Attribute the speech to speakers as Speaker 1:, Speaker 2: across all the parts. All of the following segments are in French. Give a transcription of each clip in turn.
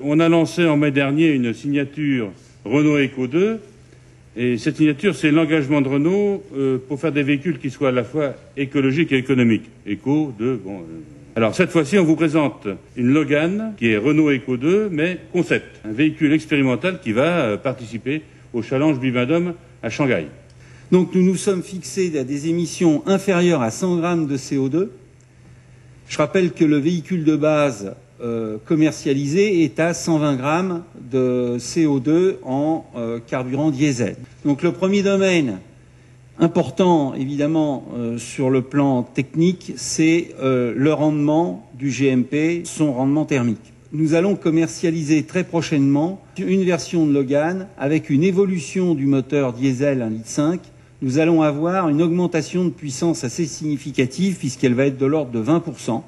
Speaker 1: On a lancé en mai dernier une signature Renault Eco 2, et cette signature, c'est l'engagement de Renault pour faire des véhicules qui soient à la fois écologiques et économiques. Eco 2, bon... Alors cette fois-ci, on vous présente une Logan qui est Renault Eco 2, mais concept, un véhicule expérimental qui va participer au challenge Bivendum à Shanghai.
Speaker 2: Donc nous nous sommes fixés à des émissions inférieures à 100 grammes de CO2. Je rappelle que le véhicule de base commercialisé est à 120 grammes de CO2 en carburant diesel. Donc le premier domaine important, évidemment, sur le plan technique, c'est le rendement du GMP, son rendement thermique. Nous allons commercialiser très prochainement une version de Logan avec une évolution du moteur diesel 1,5 litre. Nous allons avoir une augmentation de puissance assez significative puisqu'elle va être de l'ordre de 20%.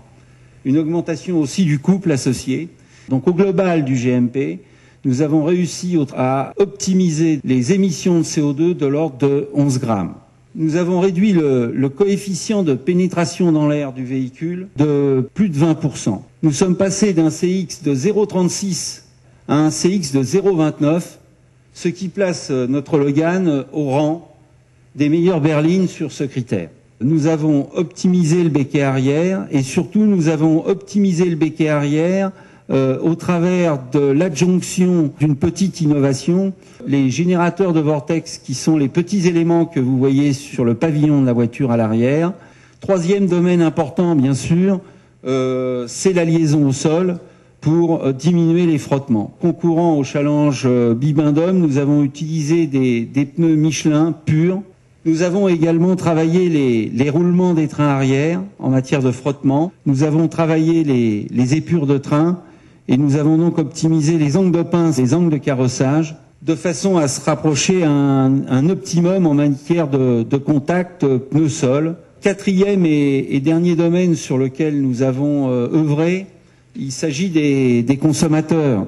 Speaker 2: Une augmentation aussi du couple associé. Donc au global du GMP, nous avons réussi à optimiser les émissions de CO2 de l'ordre de 11 grammes. Nous avons réduit le coefficient de pénétration dans l'air du véhicule de plus de 20%. Nous sommes passés d'un CX de 0,36 à un CX de 0,29, ce qui place notre Logan au rang des meilleures berlines sur ce critère. Nous avons optimisé le béquet arrière et surtout nous avons optimisé le béquet arrière au travers de l'adjonction d'une petite innovation, les générateurs de vortex qui sont les petits éléments que vous voyez sur le pavillon de la voiture à l'arrière. Troisième domaine important, bien sûr, c'est la liaison au sol pour diminuer les frottements. Concourant au challenge Bibendum, nous avons utilisé des pneus Michelin purs. Nous avons également travaillé les roulements des trains arrière en matière de frottement. Nous avons travaillé les épures de train et nous avons donc optimisé les angles de pince, les angles de carrossage, de façon à se rapprocher à un optimum en matière de contact pneu-sol. Quatrième et dernier domaine sur lequel nous avons œuvré, il s'agit des consommateurs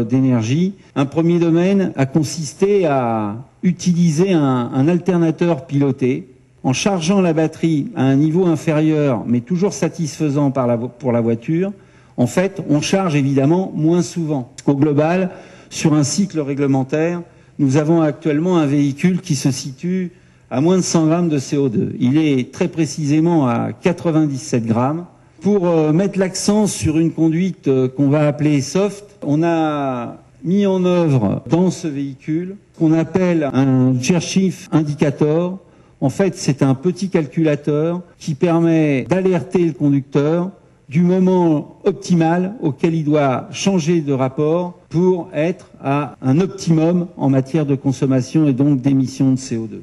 Speaker 2: d'énergie. Un premier domaine a consisté à utiliser un alternateur piloté en chargeant la batterie à un niveau inférieur mais toujours satisfaisant pour la voiture. En fait, on charge évidemment moins souvent. Au global, sur un cycle réglementaire, nous avons actuellement un véhicule qui se situe à moins de 100 grammes de CO2. Il est très précisément à 97 grammes. Pour mettre l'accent sur une conduite qu'on va appeler soft, on a mis en œuvre dans ce véhicule qu'on appelle un GearShift Indicator. En fait, c'est un petit calculateur qui permet d'alerter le conducteur du moment optimal auquel il doit changer de rapport pour être à un optimum en matière de consommation et donc d'émissions de CO2.